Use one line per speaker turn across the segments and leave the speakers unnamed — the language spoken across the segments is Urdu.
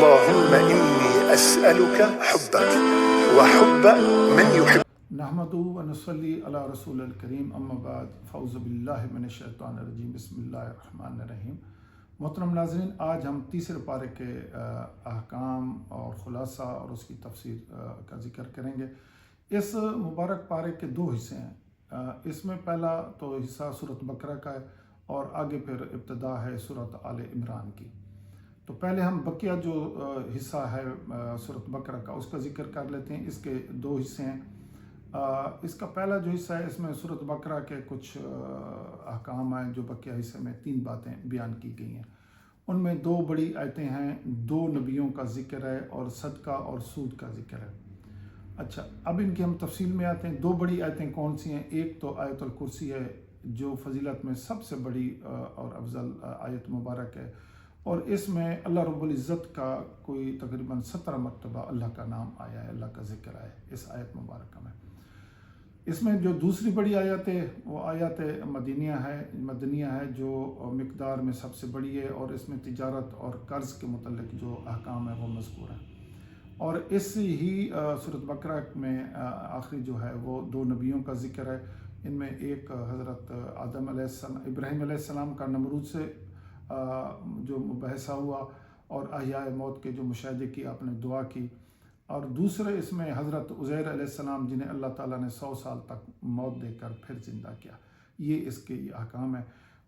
اللهم إني أسألك حبك وحب من يحب.
نحمدہ و نصلی علی رسول الکریم، اما بعد، فاعوذ باللہ من الشیطان الرجیم، بسم اللہ الرحمن الرحیم۔ محترم ناظرین، آج ہم تیسرے پارے کے احکام اور خلاصہ اور اس کی تفسیر کا ذکر کریں گے۔ اس مبارک پارے کے دو حصے ہیں۔ اس میں پہلا تو حصہ سورۃ بقرہ کا ہے اور آگے پھر ابتدا ہے سورۃ آل عمران کی۔ تو پہلے ہم بقیہ جو حصہ ہے سورۃ بقرہ کا اس کا ذکر کر لیتے ہیں۔ اس کے دو حصے ہیں۔ اس کا پہلا جو حصہ ہے، اس میں سورۃ بقرہ کے کچھ احکام ہیں جو بقیہ حصے میں 3 باتیں بیان کی گئی ہیں۔ ان میں 2 بڑی آیتیں ہیں، 2 نبیوں کا ذکر ہے اور صدقہ اور سود کا ذکر ہے۔ اچھا، اب ان کی ہم تفصیل میں آتے ہیں۔ 2 بڑی آیتیں کون سی ہیں؟ ایک تو آیت الکرسی ہے جو فضیلت میں سب سے بڑی اور افضل آیت مبارک ہے، اور اس میں اللہ رب العزت کا کوئی تقریباً 17 مرتبہ اللہ کا نام آیا ہے، اللہ کا ذکر آیا ہے اس آیت مبارکہ میں۔ اس میں جو دوسری بڑی آیت ہے وہ آیت مدنیہ ہے جو مقدار میں سب سے بڑی ہے، اور اس میں تجارت اور قرض کے متعلق جو احکام ہے وہ مذکور ہیں۔ اور اس ہی سورۃ بقرہ میں آخری جو ہے وہ 2 نبیوں کا ذکر ہے۔ ان میں ایک حضرت ابراہیم علیہ السلام کا نمرود سے جو مباحثہ ہوا اور احیاء موت کے جو مشاہدے کی آپ نے دعا کی، اور دوسرے اس میں حضرت عزیر علیہ السلام جنہیں اللہ تعالیٰ نے 100 سال تک موت دے کر پھر زندہ کیا۔ یہ اس کے احکام ہے۔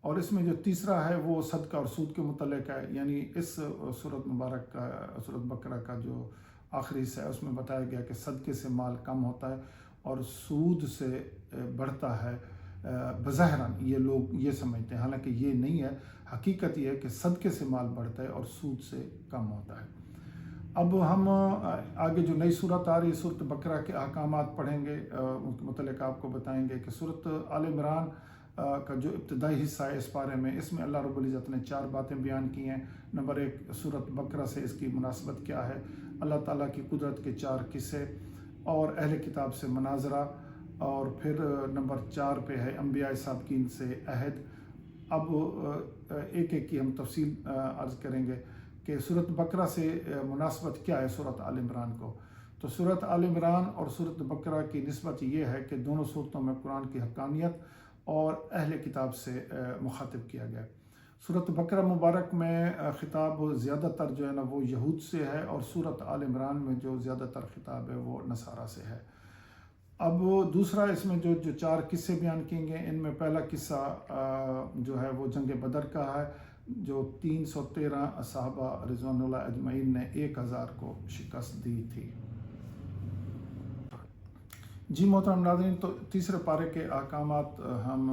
اور اس میں جو تیسرا ہے وہ صدقہ اور سود کے متعلق ہے، یعنی اس سورۃ مبارک کا سورۃ بقرہ کا جو آخری حصہ ہے اس میں بتایا گیا کہ صدقے سے مال کم ہوتا ہے اور سود سے بڑھتا ہے۔ بظاہراً یہ لوگ یہ سمجھتے ہیں، حالانکہ یہ نہیں ہے۔ حقیقت یہ ہے کہ صدقے سے مال بڑھتا ہے اور سود سے کم ہوتا ہے۔ اب ہم آگے جو نئی صورت آ رہی ہے سورۃ بقرہ کے احکامات پڑھیں گے، ان کے متعلق آپ کو بتائیں گے کہ سورۃ آل عمران کا جو ابتدائی حصہ ہے اس پارے میں، اس میں اللہ رب العزت نے 4 باتیں بیان کی ہیں۔ نمبر 1، سورۃ بقرہ سے اس کی مناسبت کیا ہے، اللہ تعالیٰ کی قدرت کے 4 قصے اور اہل کتاب سے مناظرہ، اور پھر نمبر 4 پہ ہے انبیاء سابقین سے عہد۔ اب ایک ایک کی ہم تفصیل عرض کریں گے کہ سورۃ بقرہ سے مناسبت کیا ہے سورۃ آل عمران کو۔ تو سورۃ آل عمران اور سورۃ بقرہ کی نسبت یہ ہے کہ دونوں صورتوں میں قرآن کی حقانیت اور اہل کتاب سے مخاطب کیا گیا۔ سورۃ بقرہ مبارک میں خطاب زیادہ تر جو ہے نا وہ یہود سے ہے، اور سورۃ آل عمران میں جو زیادہ تر خطاب ہے وہ نصارہ سے ہے۔ اب دوسرا اس میں جو 4 قصے بیان کیے گئے، ان میں پہلا قصہ جو ہے وہ جنگ بدر کا ہے، جو 313 صحابہ رضوان اللہ اجمعین نے 1000 کو شکست دی تھی۔ جی محترم ناظرین، تو تیسرے پارے کے احکامات ہم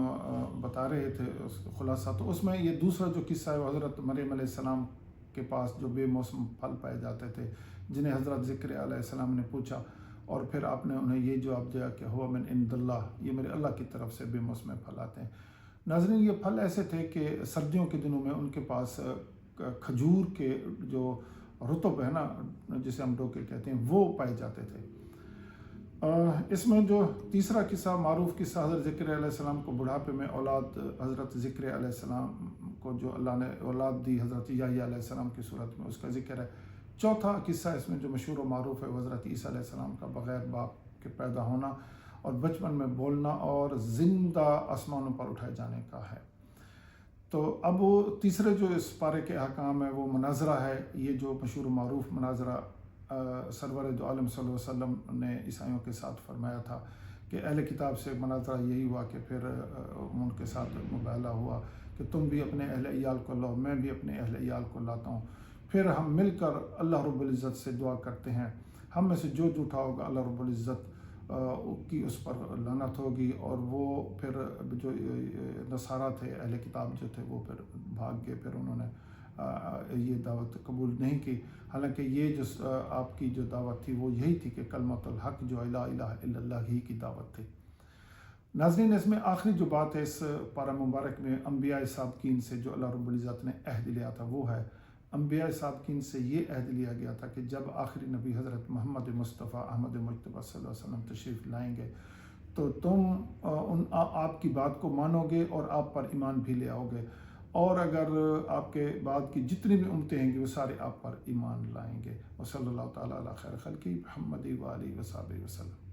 بتا رہے تھے، اس کا خلاصہ تو اس میں یہ دوسرا جو قصہ ہے وہ حضرت مریم علیہ السلام کے پاس جو بے موسم پھل پائے جاتے تھے، جنہیں حضرت ذکر علیہ السلام نے پوچھا، اور پھر آپ نے انہیں یہ جواب دیا کہ ہوا من عند اللہ، یہ میرے اللہ کی طرف سے بے موسم پھل آتے ہیں۔ ناظرین، یہ پھل ایسے تھے کہ سردیوں کے دنوں میں ان کے پاس کھجور کے جو رطب ہے نا، جسے ہم ڈوکے کہتے ہیں، وہ پائے جاتے تھے۔ اس میں جو تیسرا قصہ، معروف قصہ، حضرت ذکر علیہ السلام کو بڑھاپے میں اولاد، حضرت ذکر علیہ السلام کو جو اللہ نے اولاد دی حضرت یحییٰ علیہ السلام کی صورت میں، اس کا ذکر ہے۔ چوتھا قصہ اس میں جو مشہور و معروف ہے وہ حضرت عیسیٰ علیہ السلام کا بغیر باپ کے پیدا ہونا اور بچپن میں بولنا اور زندہ آسمانوں پر اٹھائے جانے کا ہے۔ تو اب تیسرے جو اس پارے کے احکام ہے وہ مناظرہ ہے۔ یہ جو مشہور و معروف مناظرہ سرور دو عالم صلی اللہ علیہ وسلم نے عیسائیوں کے ساتھ فرمایا تھا کہ اہل کتاب سے مناظرہ یہی ہوا کہ پھر ان کے ساتھ مباہلہ ہوا کہ تم بھی اپنے اہل عیال کو لاؤ، میں بھی اپنے اہل عیال کو لاتا ہوں، پھر ہم مل کر اللہ رب العزت سے دعا کرتے ہیں، ہم میں سے جو جھوٹا ہوگا اللہ رب العزت کی اس پر لعنت ہوگی۔ اور وہ پھر جو نصارہ تھے، اہل کتاب جو تھے، وہ پھر بھاگ گئے، پھر انہوں نے یہ دعوت قبول نہیں کی، حالانکہ یہ جو آپ کی جو دعوت تھی وہ یہی تھی کہ کلمۃ الحق جو لا الہ الا اللہ ہی کی دعوت تھی۔ ناظرین، اس میں آخری جو بات ہے اس پارہ مبارک میں انبیاء سابقین سے جو اللہ رب العزت نے عہد لیا تھا وہ ہے، انبیاء سابقین سے یہ عہد لیا گیا تھا کہ جب آخری نبی حضرت محمد مصطفیٰ احمد مجتبیٰ صلی اللہ علیہ وسلم تشریف لائیں گے تو تم آپ کی بات کو مانو گے اور آپ پر ایمان بھی لے آؤ گے، اور اگر آپ کے بعد کی جتنی بھی امتیں ہیں گی وہ سارے آپ پر ایمان لائیں گے. وصلی اللہ تعالیٰ علی خیر خلقہ محمد و آلہ وصحبہ وسلم.